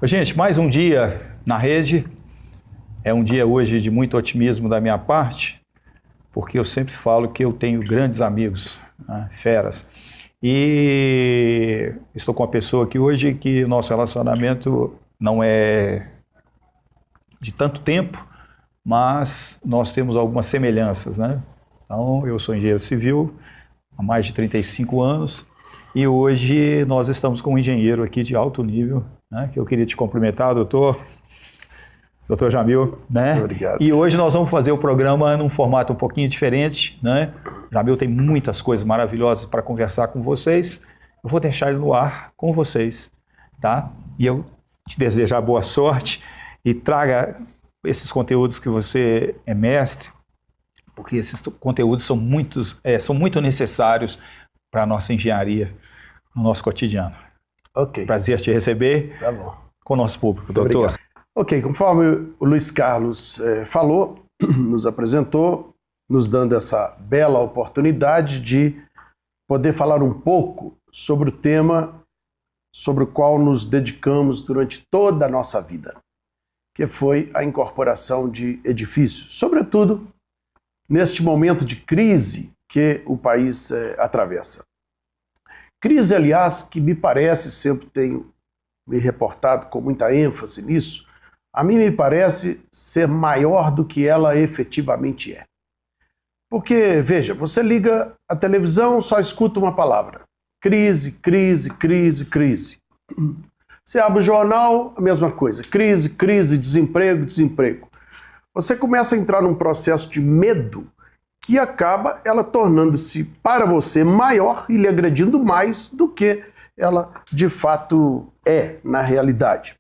Gente, mais um dia na rede. É um dia hoje de muito otimismo da minha parte, porque eu sempre falo que eu tenho grandes amigos, né, feras. E estou com uma pessoa aqui hoje que nosso relacionamento não é de tanto tempo, mas nós temos algumas semelhanças, né? Então, eu sou engenheiro civil há mais de 35 anos e hoje nós estamos com um engenheiro aqui de alto nível, né, que eu queria te cumprimentar, doutor Jamil, né? Obrigado. E hoje nós vamos fazer o programa num formato um pouquinho diferente, né? Jamil tem muitas coisas maravilhosas para conversar com vocês. Eu vou deixar ele no ar com vocês, tá? E eu te desejar boa sorte e traga esses conteúdos que você é mestre, porque esses conteúdos são muito necessários para a nossa engenharia no nosso cotidiano. Ok. Prazer te receber com o nosso público, Muito doutor. Obrigado. Ok, conforme o Luiz Carlos falou, nos apresentou, nos dando essa bela oportunidade de poder falar um pouco sobre o tema sobre o qual nos dedicamos durante toda a nossa vida, que foi a incorporação de edifícios, sobretudo neste momento de crise que o país atravessa. Crise, aliás, que me parece, sempre tenho me reportado com muita ênfase nisso, a mim me parece ser maior do que ela efetivamente é. Porque, veja, você liga a televisão, só escuta uma palavra. Crise, crise, crise, crise. Você abre o jornal, a mesma coisa. Crise, crise, desemprego, desemprego. Você começa a entrar num processo de medo que acaba ela tornando-se para você maior e lhe agredindo mais do que ela de fato é na realidade.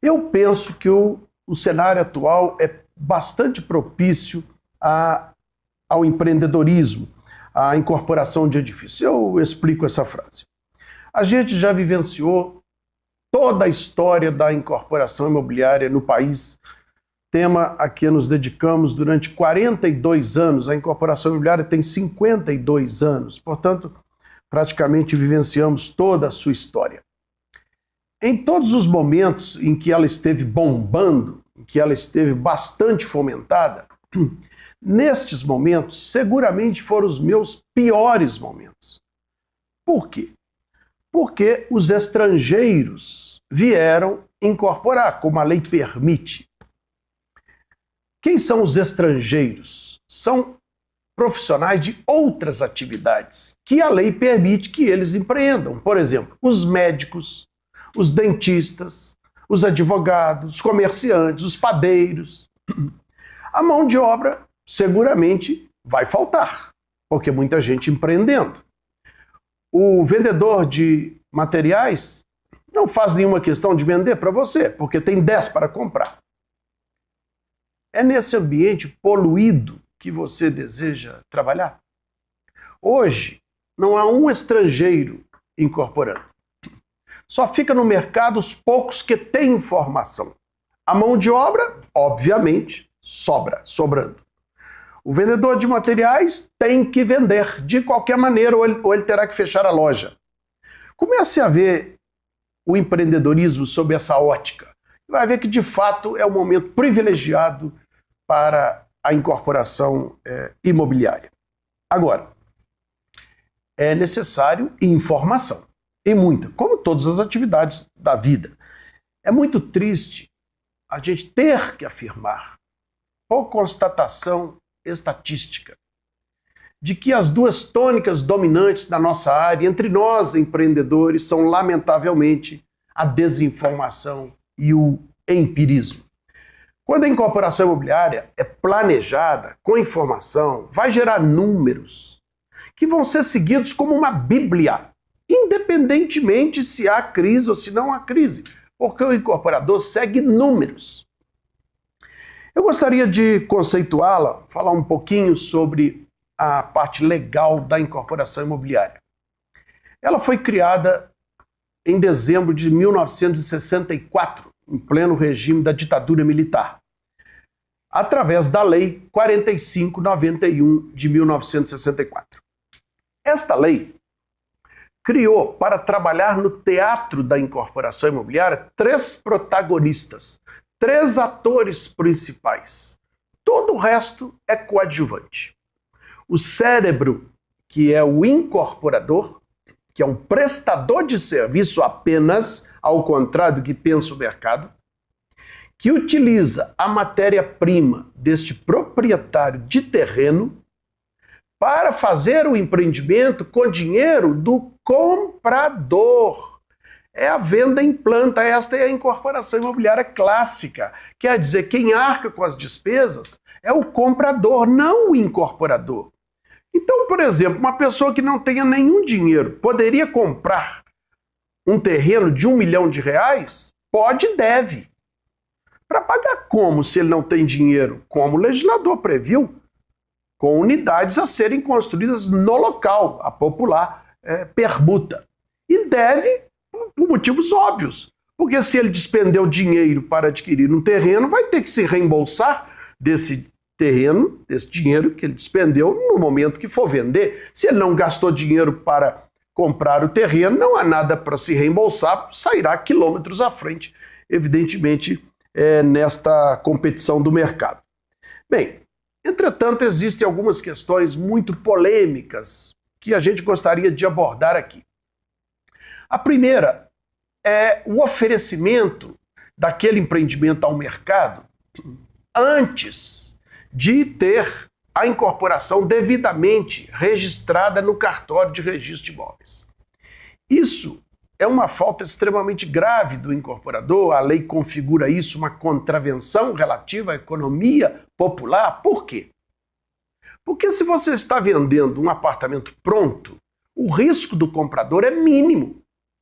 Eu penso que o cenário atual é bastante propício ao empreendedorismo, à incorporação de edifícios. Eu explico essa frase. A gente já vivenciou toda a história da incorporação imobiliária no país, tema a que nos dedicamos durante 42 anos. A incorporação imobiliária tem 52 anos, portanto, praticamente vivenciamos toda a sua história. Em todos os momentos em que ela esteve bombando, em que ela esteve bastante fomentada, nestes momentos, seguramente foram os meus piores momentos. Por quê? Porque os estrangeiros vieram incorporar, como a lei permite. Quem são os estrangeiros? São profissionais de outras atividades que a lei permite que eles empreendam. Por exemplo, os médicos, os dentistas, os advogados, os comerciantes, os padeiros. A mão de obra seguramente vai faltar, porque muita gente empreendendo. O vendedor de materiais não faz nenhuma questão de vender para você, porque tem 10 para comprar. É nesse ambiente poluído que você deseja trabalhar? Hoje, não há um estrangeiro incorporando. Só fica no mercado os poucos que têm informação. A mão de obra, obviamente, sobrando. O vendedor de materiais tem que vender de qualquer maneira ou ele terá que fechar a loja. Comece a ver o empreendedorismo sob essa ótica. Vai ver que, de fato, é um momento privilegiado para a incorporação imobiliária. Agora, é necessário informação. E muita, como todas as atividades da vida. É muito triste a gente ter que afirmar, por constatação estatística, de que as duas tônicas dominantes da nossa área, entre nós empreendedores, são, lamentavelmente, a desinformação e o empirismo. Quando a incorporação imobiliária é planejada, com informação, vai gerar números que vão ser seguidos como uma bíblia, independentemente se há crise ou se não há crise, porque o incorporador segue números. Eu gostaria de conceituá-la, falar um pouquinho sobre a parte legal da incorporação imobiliária. Ela foi criada em dezembro de 1964, em pleno regime da ditadura militar, através da Lei 4591 de 1964. Esta lei criou para trabalhar no teatro da incorporação imobiliária 3 protagonistas, 3 atores principais. Todo o resto é coadjuvante. O cérebro, que é o incorporador, que é um prestador de serviço apenas, ao contrário do que pensa o mercado, que utiliza a matéria-prima deste proprietário de terreno para fazer o empreendimento com dinheiro do comprador. É a venda em planta, esta é a incorporação imobiliária clássica. Quer dizer, quem arca com as despesas é o comprador, não o incorporador. Então, por exemplo, uma pessoa que não tenha nenhum dinheiro poderia comprar um terreno de R$1 milhão? Pode e deve. Para pagar como se ele não tem dinheiro? Como o legislador previu, com unidades a serem construídas no local, a popular permuta. E deve por motivos óbvios, porque se ele despendeu dinheiro para adquirir um terreno, vai ter que se reembolsar desse terreno, desse dinheiro que ele despendeu no momento que for vender. Se ele não gastou dinheiro para comprar o terreno, não há nada para se reembolsar, sairá quilômetros à frente, evidentemente, nesta competição do mercado. Bem, entretanto, existem algumas questões muito polêmicas que a gente gostaria de abordar aqui. A primeira é o oferecimento daquele empreendimento ao mercado antes de ter a incorporação devidamente registrada no cartório de registro de imóveis. Isso é uma falta extremamente grave do incorporador, a lei configura isso uma contravenção relativa à economia popular. Por quê? Porque se você está vendendo um apartamento pronto, o risco do comprador é mínimo.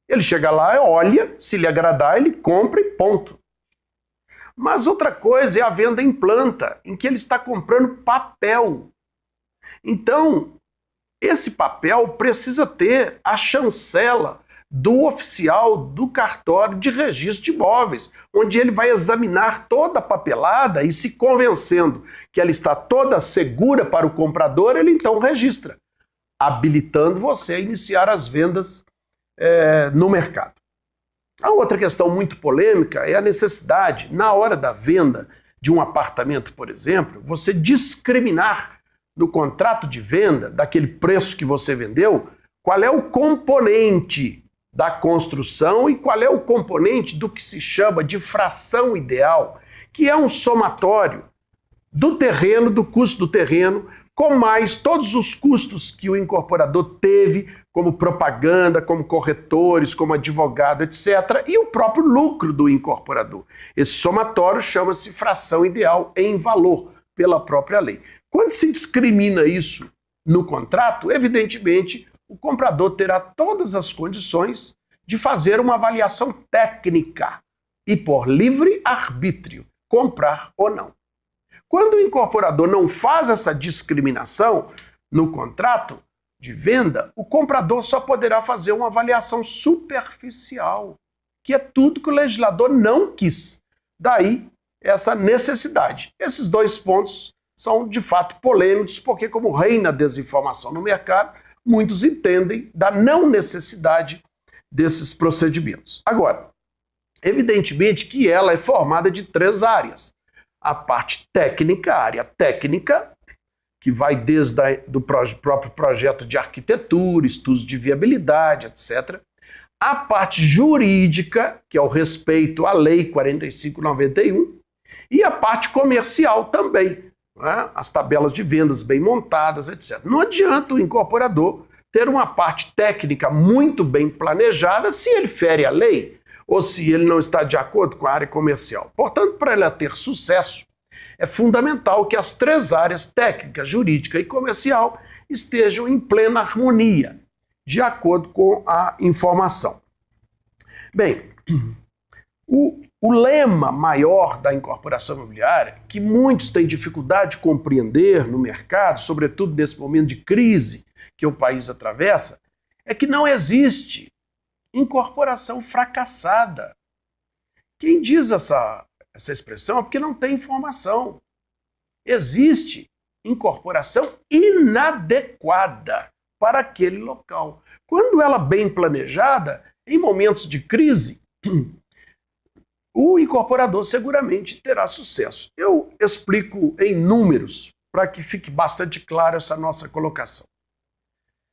Ele chega lá, olha, se lhe agradar, ele compra e ponto. Mas outra coisa é a venda em planta, em que ele está comprando papel. Então, esse papel precisa ter a chancela do oficial do cartório de registro de imóveis, onde ele vai examinar toda a papelada e, se convencendo que ela está toda segura para o comprador, ele então registra, habilitando você a iniciar as vendas no mercado. A outra questão muito polêmica é a necessidade, na hora da venda de um apartamento, por exemplo, você discriminar no contrato de venda, daquele preço que você vendeu, qual é o componente da construção e qual é o componente do que se chama de fração ideal, que é um somatório do terreno, do custo do terreno, com mais todos os custos que o incorporador teve, como propaganda, como corretores, como advogado, etc., e o próprio lucro do incorporador. Esse somatório chama-se fração ideal em valor, pela própria lei. Quando se discrimina isso no contrato, evidentemente, o comprador terá todas as condições de fazer uma avaliação técnica e, por livre arbítrio, comprar ou não. Quando o incorporador não faz essa discriminação no contrato de venda, o comprador só poderá fazer uma avaliação superficial, que é tudo que o legislador não quis. Daí, essa necessidade. Esses dois pontos são, de fato, polêmicos, porque, como reina a desinformação no mercado, muitos entendem da não necessidade desses procedimentos. Agora, evidentemente que ela é formada de 3 áreas. A parte técnica, a área técnica, que vai desde do próprio projeto de arquitetura, estudos de viabilidade, etc. A parte jurídica, que é o respeito à Lei 4591, e a parte comercial também, né? As tabelas de vendas bem montadas, etc. Não adianta o incorporador ter uma parte técnica muito bem planejada se ele fere a lei ou se ele não está de acordo com a área comercial. Portanto, para ela ter sucesso, é fundamental que as 3 áreas, técnica, jurídica e comercial, estejam em plena harmonia, de acordo com a informação. Bem, o lema maior da incorporação imobiliária, que muitos têm dificuldade de compreender no mercado, sobretudo nesse momento de crise que o país atravessa, é que não existe incorporação fracassada. Quem diz essa expressão é porque não tem informação. Existe incorporação inadequada para aquele local. quando ela bem planejada, em momentos de crise, o incorporador seguramente terá sucesso. Eu explico em números para que fique bastante claro essa nossa colocação.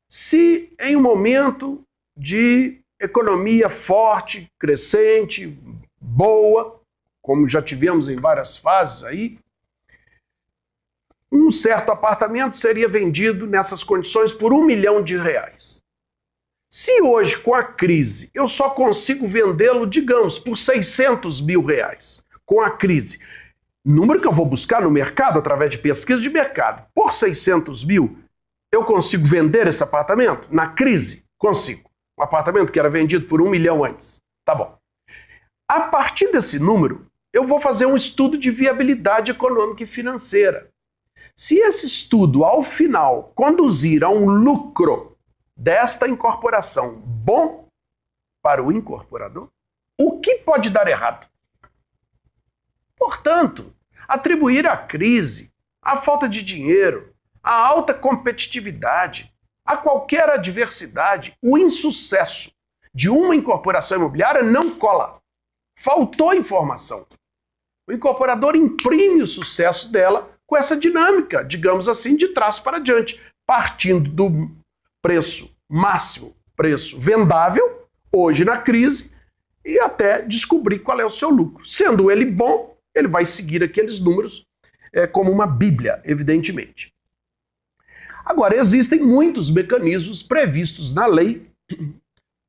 Se em um momento de economia forte, crescente, boa, como já tivemos em várias fases aí, um certo apartamento seria vendido nessas condições por R$1 milhão. Se hoje, com a crise, eu só consigo vendê-lo, digamos, por R$600 mil, com a crise, número que eu vou buscar no mercado, através de pesquisa de mercado, por 600 mil, eu consigo vender esse apartamento? Na crise, consigo. Um apartamento que era vendido por R$1 milhão antes. Tá bom. A partir desse número, eu vou fazer um estudo de viabilidade econômica e financeira. Se esse estudo, ao final, conduzir a um lucro desta incorporação bom para o incorporador, o que pode dar errado? Portanto, atribuir à crise, à falta de dinheiro, à alta competitividade, a qualquer adversidade, o insucesso de uma incorporação imobiliária não cola. Faltou informação. O incorporador imprime o sucesso dela com essa dinâmica, digamos assim, de trás para diante, partindo do preço máximo, preço vendável, hoje na crise, e até descobrir qual é o seu lucro. Sendo ele bom, ele vai seguir aqueles números como uma bíblia, evidentemente. Agora, existem muitos mecanismos previstos na lei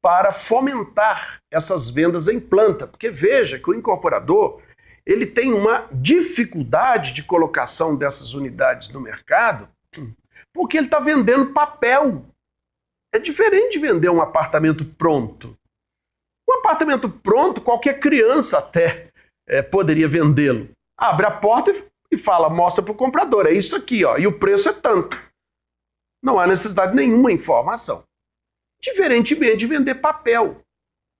para fomentar essas vendas em planta, porque veja que o incorporador ele tem uma dificuldade de colocação dessas unidades no mercado, porque ele está vendendo papel. É diferente de vender um apartamento pronto. Um apartamento pronto, qualquer criança até poderia vendê-lo. Abre a porta e fala, mostra para o comprador, é isso aqui, ó, e o preço é tanto. Não há necessidade nenhuma informação. Diferentemente de vender papel.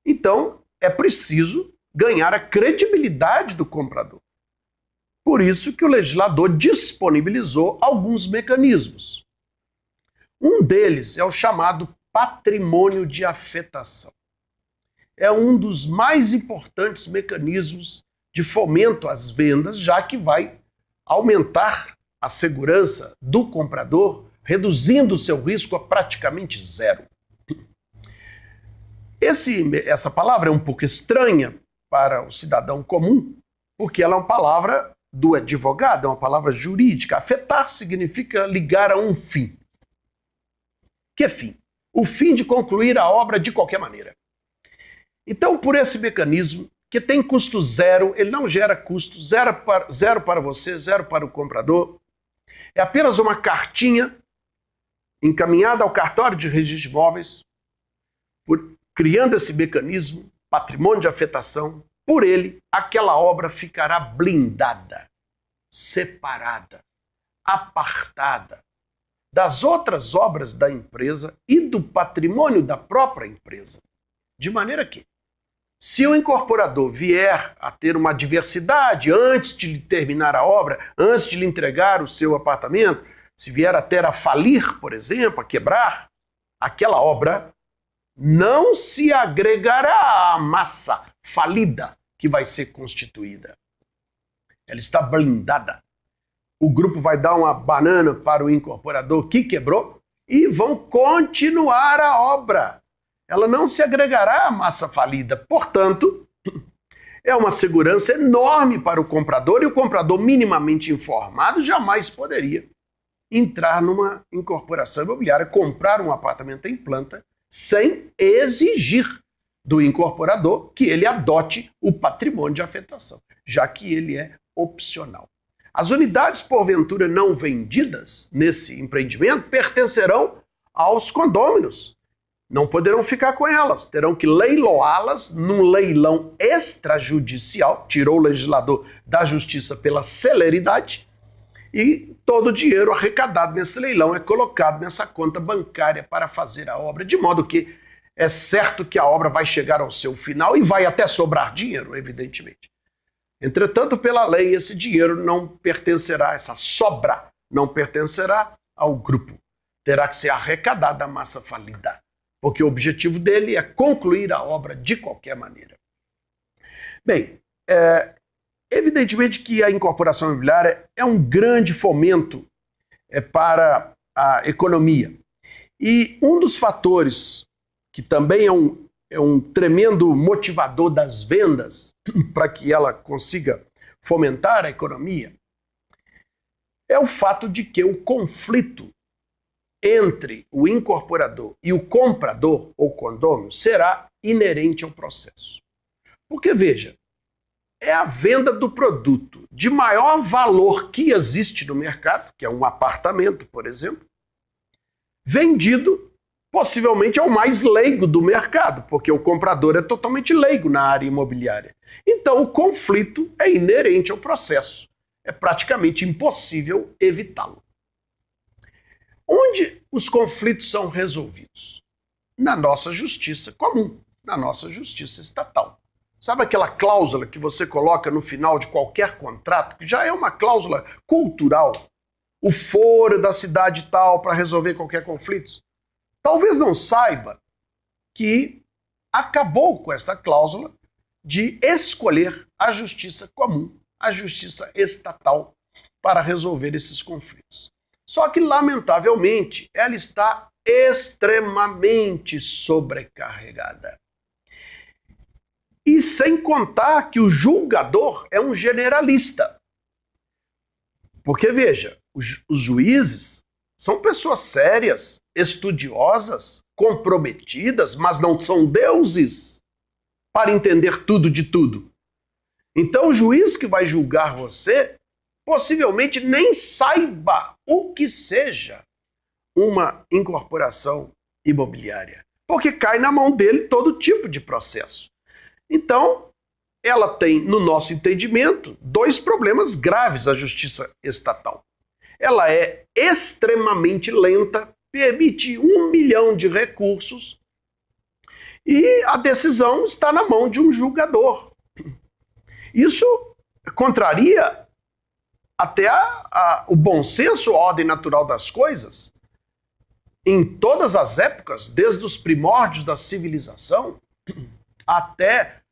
Então, é preciso ganhar a credibilidade do comprador. Por isso que o legislador disponibilizou alguns mecanismos. Um deles é o chamado patrimônio de afetação. É um dos mais importantes mecanismos de fomento às vendas, já que vai aumentar a segurança do comprador, reduzindo o seu risco a praticamente zero. Essa palavra é um pouco estranha para o cidadão comum, porque ela é uma palavra do advogado, é uma palavra jurídica. Afetar significa ligar a um fim. Que fim? O fim de concluir a obra de qualquer maneira. Então, por esse mecanismo, que tem custo zero, ele não gera custo, zero para você, zero para o comprador, é apenas uma cartinha encaminhada ao cartório de registro de imóveis, criando esse mecanismo, patrimônio de afetação, por ele, aquela obra ficará blindada, separada, apartada das outras obras da empresa e do patrimônio da própria empresa. De maneira que, se o incorporador vier a ter uma adversidade antes de terminar a obra, antes de lhe entregar o seu apartamento, se vier a ter a falir, por exemplo, a quebrar, aquela obra não se agregará à massa falida que vai ser constituída. Ela está blindada. O grupo vai dar uma banana para o incorporador que quebrou e vão continuar a obra. Ela não se agregará à massa falida. Portanto, é uma segurança enorme para o comprador e o comprador minimamente informado jamais poderia entrar numa incorporação imobiliária, comprar um apartamento em planta sem exigir do incorporador que ele adote o patrimônio de afetação, já que ele é opcional. As unidades, porventura, não vendidas nesse empreendimento pertencerão aos condôminos. Não poderão ficar com elas, terão que leiloá-las num leilão extrajudicial, tirou o legislador da justiça pela celeridade, e todo o dinheiro arrecadado nesse leilão é colocado nessa conta bancária para fazer a obra, de modo que é certo que a obra vai chegar ao seu final e vai até sobrar dinheiro, evidentemente. Entretanto, pela lei, esse dinheiro não pertencerá, essa sobra não pertencerá ao grupo. Terá que ser arrecadada da massa falida. porque o objetivo dele é concluir a obra de qualquer maneira. Bem, evidentemente que a incorporação imobiliária é um grande fomento para a economia. E um dos fatores que também é um tremendo motivador das vendas para que ela consiga fomentar a economia é o fato de que o conflito entre o incorporador e o comprador ou condômino será inerente ao processo. Porque, veja, é a venda do produto de maior valor que existe no mercado, que é um apartamento, por exemplo, vendido possivelmente ao mais leigo do mercado, porque o comprador é totalmente leigo na área imobiliária. Então, o conflito é inerente ao processo. É praticamente impossível evitá-lo. Onde os conflitos são resolvidos? Na nossa justiça comum, na nossa justiça estatal. Sabe aquela cláusula que você coloca no final de qualquer contrato, que já é uma cláusula cultural? O foro da cidade tal para resolver qualquer conflito? Talvez não saiba que acabou com esta cláusula de escolher a justiça comum, a justiça estatal, para resolver esses conflitos. Só que, lamentavelmente, ela está extremamente sobrecarregada. E sem contar que o julgador é um generalista. Porque, veja, os juízes são pessoas sérias, estudiosas, comprometidas, mas não são deuses para entender tudo de tudo. Então, o juiz que vai julgar você possivelmente nem saiba o que seja uma incorporação imobiliária, porque cai na mão dele todo tipo de processo. Então, ela tem, no nosso entendimento, dois problemas graves, a justiça estatal. Ela é extremamente lenta, permite 1 milhão de recursos e a decisão está na mão de um julgador. Isso contraria até o bom senso, a ordem natural das coisas. Em todas as épocas, desde os primórdios da civilização até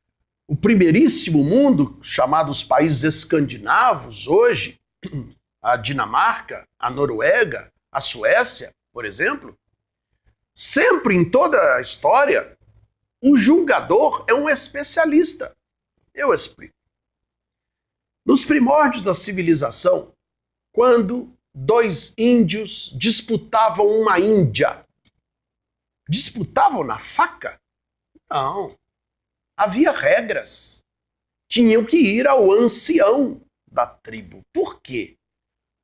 o primeiríssimo mundo, chamado os países escandinavos, hoje, a Dinamarca, a Noruega, a Suécia, por exemplo, sempre em toda a história, o julgador é um especialista. Eu explico. Nos primórdios da civilização, quando dois índios disputavam uma Índia, disputavam na faca? Não. Havia regras. Tinham que ir ao ancião da tribo. Por quê?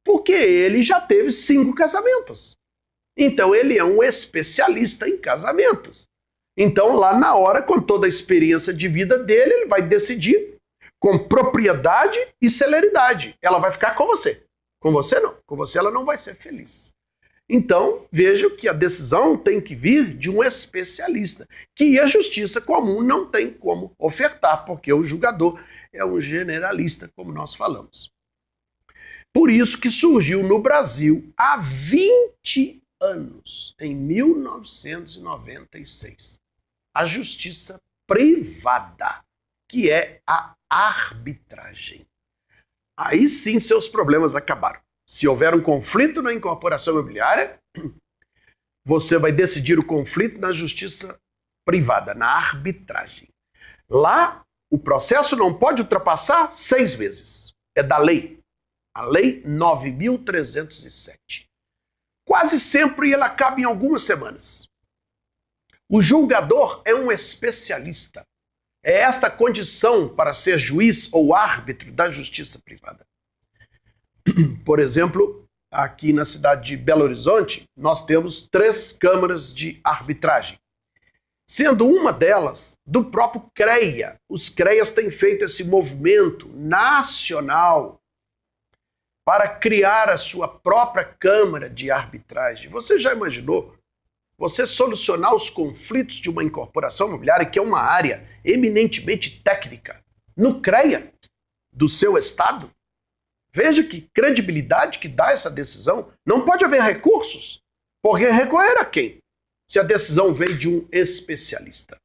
Porque ele já teve 5 casamentos. Então ele é um especialista em casamentos. Então lá na hora, com toda a experiência de vida dele, ele vai decidir com propriedade e celeridade. Ela vai ficar com você. Com você não. Com você ela não vai ser feliz. Então, veja que a decisão tem que vir de um especialista, que a justiça comum não tem como ofertar, porque o julgador é um generalista, como nós falamos. Por isso que surgiu no Brasil há 20 anos, em 1996, a justiça privada, que é a arbitragem. Aí sim seus problemas acabaram. Se houver um conflito na incorporação imobiliária, você vai decidir o conflito na justiça privada, na arbitragem. Lá, o processo não pode ultrapassar 6 vezes. É da lei. A Lei 9.307. Quase sempre ela acaba em algumas semanas. O julgador é um especialista. É esta condição para ser juiz ou árbitro da justiça privada. Por exemplo, aqui na cidade de Belo Horizonte, nós temos 3 câmaras de arbitragem. Sendo uma delas do próprio CREA. Os CREAs têm feito esse movimento nacional para criar a sua própria câmara de arbitragem. Você já imaginou você solucionar os conflitos de uma incorporação imobiliária, que é uma área eminentemente técnica, no CREA do seu estado? Veja que credibilidade que dá essa decisão. Não pode haver recursos, porque recorrer a quem? se a decisão veio de um especialista.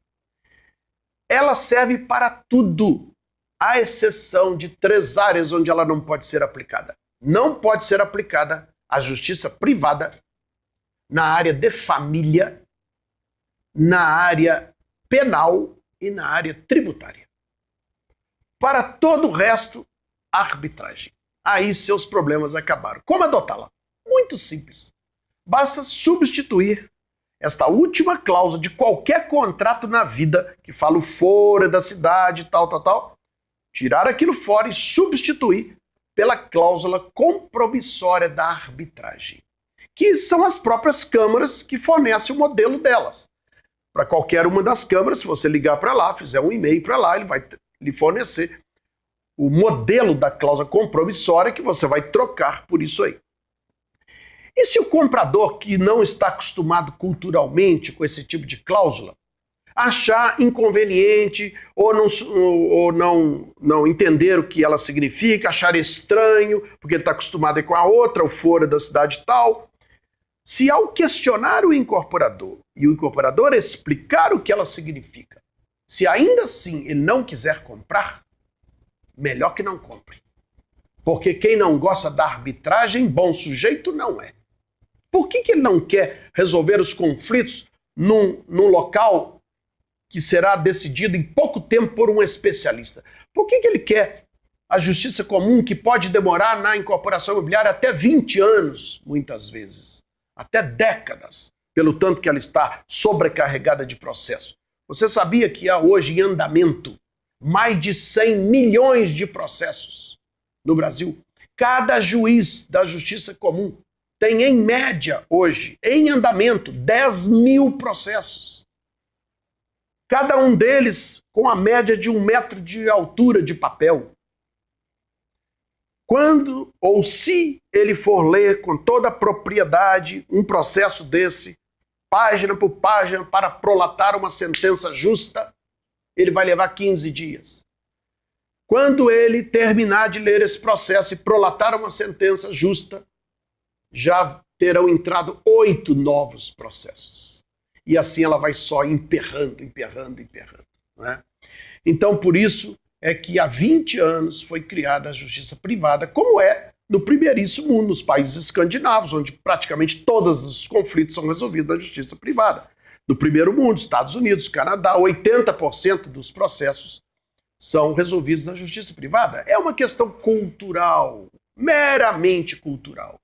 Ela serve para tudo, à exceção de 3 áreas onde ela não pode ser aplicada. Não pode ser aplicada à justiça privada, na área de família, na área penal e na área tributária. Para todo o resto, arbitragem. Aí seus problemas acabaram. Como adotá-la? Muito simples. Basta substituir esta última cláusula de qualquer contrato na vida que fala o fora da cidade, tal, tirar aquilo fora e substituir pela cláusula compromissória da arbitragem, que são as próprias câmaras que fornecem o modelo delas. Para qualquer uma das câmaras, se você ligar para lá, fizer um e-mail para lá, ele vai lhe fornecer o modelo da cláusula compromissória que você vai trocar por isso aí. E se o comprador, que não está acostumado culturalmente com esse tipo de cláusula, achar inconveniente ou não entender o que ela significa, achar estranho, porque está acostumado com a outra, ou fora da cidade tal, se ao questionar o incorporador e o incorporador explicar o que ela significa, se ainda assim ele não quiser comprar, melhor que não compre. Porque quem não gosta da arbitragem, bom sujeito não é. Por que ele não quer resolver os conflitos num local que será decidido em pouco tempo por um especialista? Por que ele quer a justiça comum, que pode demorar na incorporação imobiliária até 20 anos, muitas vezes, até décadas, pelo tanto que ela está sobrecarregada de processo? Você sabia que há hoje em andamento mais de 100 milhões de processos no Brasil? Cada juiz da justiça comum tem, em média, hoje, em andamento, 10 mil processos. Cada um deles com a média de 1 metro de altura de papel. Quando ou se ele for ler com toda a propriedade um processo desse, página por página, para prolatar uma sentença justa, ele vai levar 15 dias. Quando ele terminar de ler esse processo e prolatar uma sentença justa, já terão entrado 8 novos processos. E assim ela vai só emperrando. Né? Então, por isso é que há 20 anos foi criada a justiça privada, como é no primeiríssimo mundo, nos países escandinavos, onde praticamente todos os conflitos são resolvidos na justiça privada. No primeiro mundo, Estados Unidos, Canadá, 80% dos processos são resolvidos na justiça privada. É uma questão cultural, meramente cultural.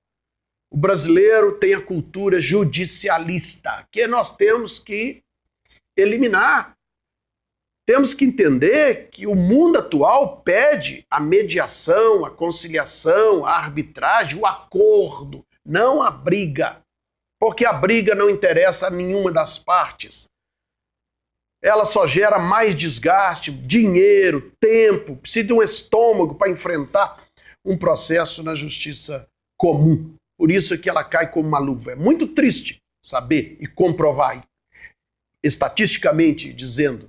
O brasileiro tem a cultura judicialista, que nós temos que eliminar. Temos que entender que o mundo atual pede a mediação, a conciliação, a arbitragem, o acordo, não a briga. Porque a briga não interessa a nenhuma das partes. Ela só gera mais desgaste, dinheiro, tempo, precisa de um estômago para enfrentar um processo na justiça comum. Por isso é que ela cai como uma luva. É muito triste saber e comprovar, estatisticamente dizendo,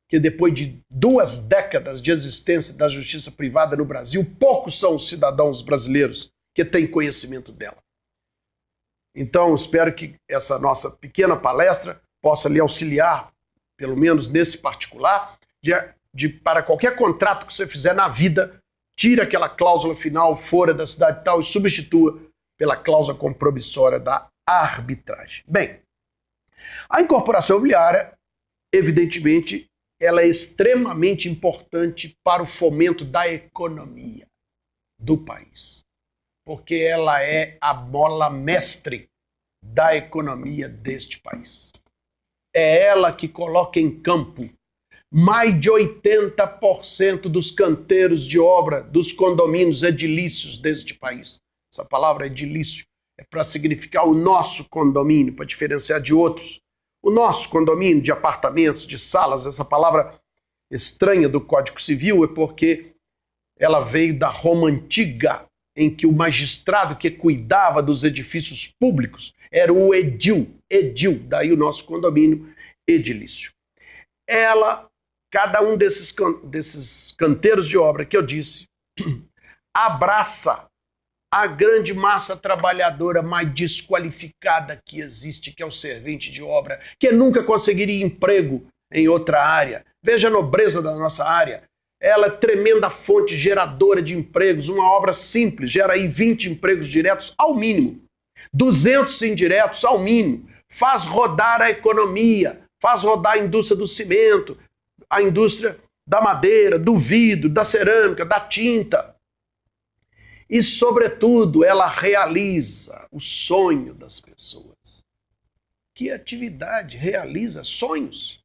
que depois de 2 décadas de existência da justiça privada no Brasil, poucos são os cidadãos brasileiros que têm conhecimento dela. Então, espero que essa nossa pequena palestra possa lhe auxiliar, pelo menos nesse particular, para qualquer contrato que você fizer na vida, tire aquela cláusula final fora da cidade tal e substitua pela cláusula compromissória da arbitragem. Bem, a incorporação imobiliária, evidentemente, ela é extremamente importante para o fomento da economia do país, porque ela é a mola mestre da economia deste país. É ela que coloca em campo mais de 80% dos canteiros de obra dos condomínios edilícios deste país. Essa palavra edilício é para significar o nosso condomínio, para diferenciar de outros. O nosso condomínio de apartamentos, de salas, essa palavra estranha do Código Civil é porque ela veio da Roma Antiga, em que o magistrado que cuidava dos edifícios públicos era o edil, daí o nosso condomínio edilício. Cada um desses canteiros de obra que eu disse, abraça a grande massa trabalhadora mais desqualificada que existe, que é o servente de obra, que nunca conseguiria emprego em outra área. Veja a nobreza da nossa área. Ela é tremenda fonte geradora de empregos. Uma obra simples gera aí 20 empregos diretos ao mínimo, 200 indiretos ao mínimo. Faz rodar a economia, faz rodar a indústria do cimento, a indústria da madeira, do vidro, da cerâmica, da tinta. E, sobretudo, ela realiza o sonho das pessoas. Que atividade realiza sonhos?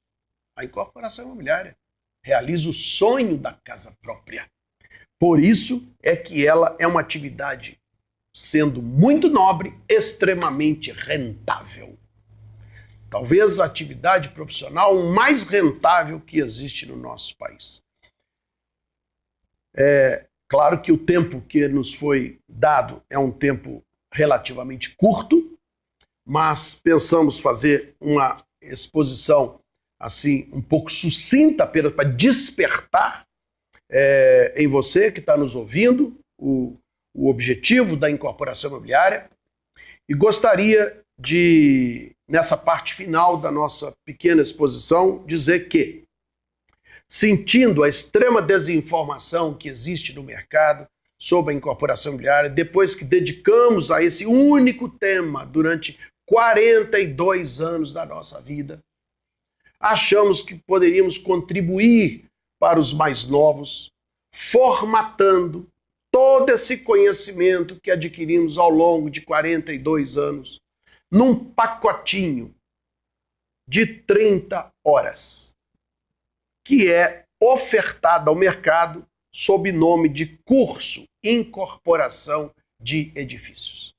A incorporação imobiliária realiza o sonho da casa própria. Por isso é que ela é uma atividade, sendo muito nobre, extremamente rentável. Talvez a atividade profissional mais rentável que existe no nosso país. Claro que o tempo que nos foi dado é um tempo relativamente curto, mas pensamos fazer uma exposição assim um pouco sucinta para despertar em você que está nos ouvindo o objetivo da incorporação imobiliária, e gostaria de, nessa parte final da nossa pequena exposição, dizer que, sentindo a extrema desinformação que existe no mercado sobre a incorporação imobiliária, depois que dedicamos a esse único tema durante 42 anos da nossa vida, achamos que poderíamos contribuir para os mais novos, formatando todo esse conhecimento que adquirimos ao longo de 42 anos, num pacotinho de 30 horas, que é ofertado ao mercado sob nome de curso Incorporação de Edifícios.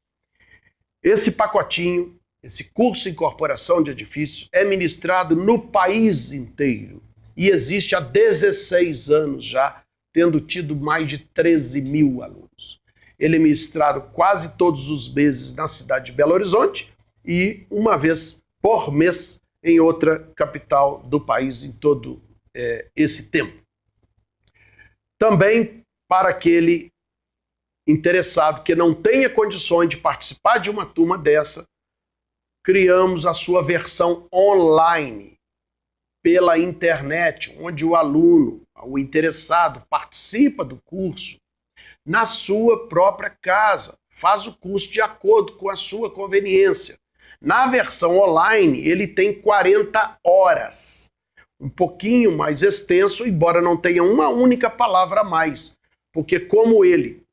Esse pacotinho, esse curso Incorporação de Edifícios, é ministrado no país inteiro e existe há 16 anos já, tendo tido mais de 13 mil alunos. Ele é ministrado quase todos os meses na cidade de Belo Horizonte e uma vez por mês em outra capital do país em todo esse tempo. Também para aquele interessado que não tenha condições de participar de uma turma dessa, criamos a sua versão online, pela internet, onde o aluno, o interessado, participa do curso na sua própria casa, faz o curso de acordo com a sua conveniência. Na versão online, ele tem 40 horas, um pouquinho mais extenso, embora não tenha uma única palavra a mais, porque como ele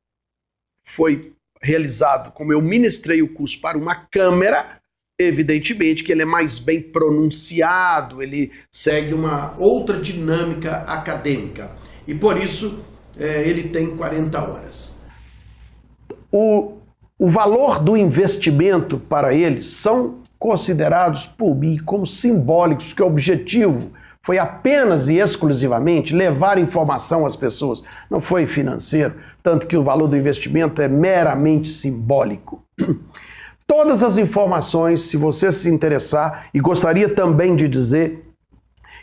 foi realizado, como eu ministrei o curso para uma câmera, evidentemente que ele é mais bem pronunciado, ele segue uma outra dinâmica acadêmica. E por isso ele tem 40 horas. O valor do investimento para eles são considerados por mim como simbólicos, que o objetivo foi apenas e exclusivamente levar informação às pessoas, não foi financeiro, tanto que o valor do investimento é meramente simbólico. Todas as informações, se você se interessar, e gostaria também de dizer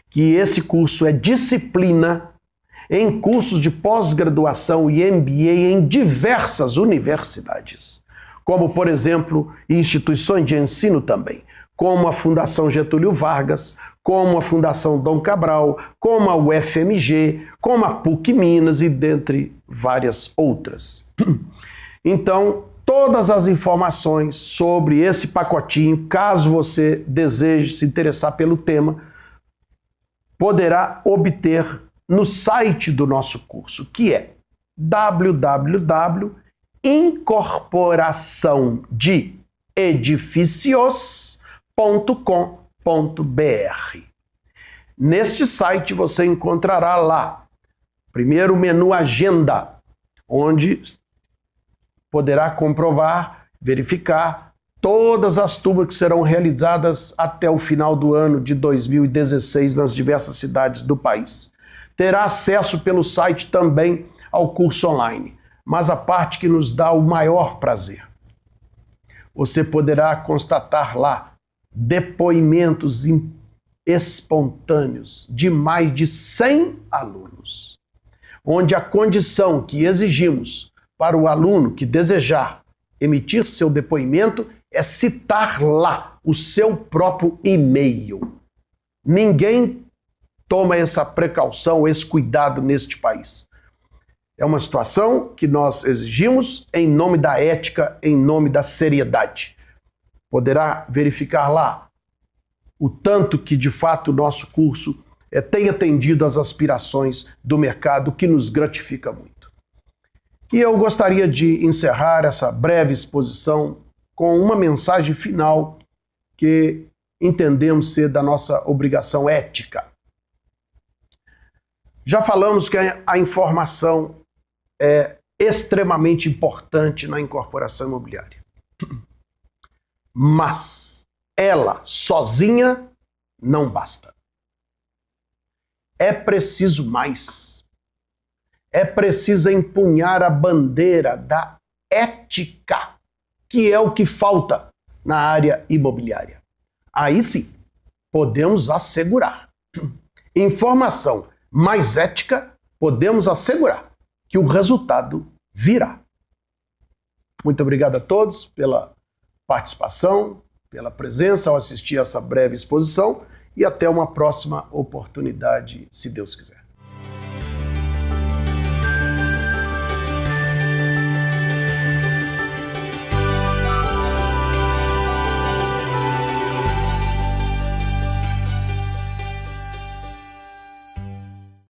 que esse curso é disciplina em cursos de pós-graduação e MBA em diversas universidades, como, por exemplo, instituições de ensino também, como a Fundação Getúlio Vargas, como a Fundação Dom Cabral, como a UFMG, como a PUC Minas e dentre várias outras. Então, todas as informações sobre esse pacotinho, caso você deseje se interessar pelo tema, poderá obter no site do nosso curso, que é www.incorporaçãodeedifícios.com.br. Neste site você encontrará lá, primeiro, o menu Agenda, onde poderá comprovar, verificar todas as turmas que serão realizadas até o final do ano de 2016 nas diversas cidades do país. Terá acesso pelo site também ao curso online, mas a parte que nos dá o maior prazer. Você poderá constatar lá depoimentos espontâneos de mais de 100 alunos, onde a condição que exigimos para o aluno que desejar emitir seu depoimento é citar lá o seu próprio e-mail. Ninguém toma essa precaução, esse cuidado neste país. É uma situação que nós exigimos em nome da ética, em nome da seriedade. Poderá verificar lá o tanto que, de fato, o nosso curso tem atendido às aspirações do mercado, que nos gratifica muito. E eu gostaria de encerrar essa breve exposição com uma mensagem final que entendemos ser da nossa obrigação ética. Já falamos que a informação é extremamente importante na incorporação imobiliária. Mas ela sozinha não basta. É preciso mais. É preciso empunhar a bandeira da ética, que é o que falta na área imobiliária. Aí sim, podemos assegurar. Informação mais ética, podemos assegurar que o resultado virá. Muito obrigado a todos pela participação, pela presença ao assistir essa breve exposição e até uma próxima oportunidade, se Deus quiser.